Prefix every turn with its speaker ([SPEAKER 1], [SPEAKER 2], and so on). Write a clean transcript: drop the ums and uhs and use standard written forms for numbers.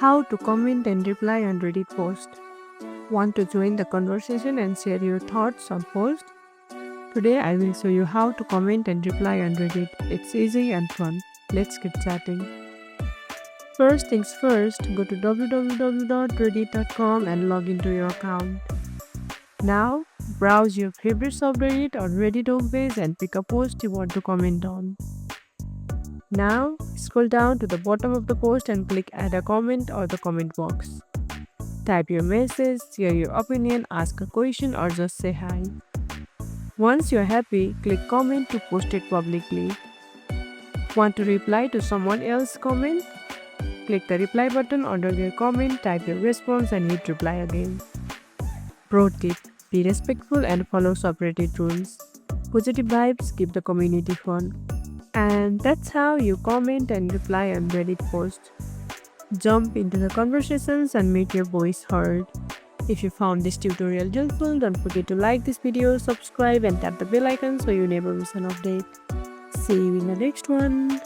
[SPEAKER 1] How to comment and reply on Reddit post. Want to join the conversation and share your thoughts on post? Today I will show you how to comment and reply on Reddit. It's easy and fun. Let's get chatting. First things first, go to www.reddit.com and log into your account. Now, browse your favorite subreddit or Reddit homepage and pick a post you want to comment on. Now, scroll down to the bottom of the post and click add a comment or the comment box. Type your message, share your opinion, ask a question, or just say hi. Once you're happy, click comment to post it publicly. Want to reply to someone else's comment? Click the reply button under their comment, type your response, and hit reply again. Pro tip: be respectful and follow subreddit rules. Positive vibes keep the community fun. And that's how you comment and reply on Reddit posts. Jump into the conversations and make your voice heard. If you found this tutorial helpful, don't forget to like this video, subscribe, and tap the bell icon so you never miss an update. See you in the next one.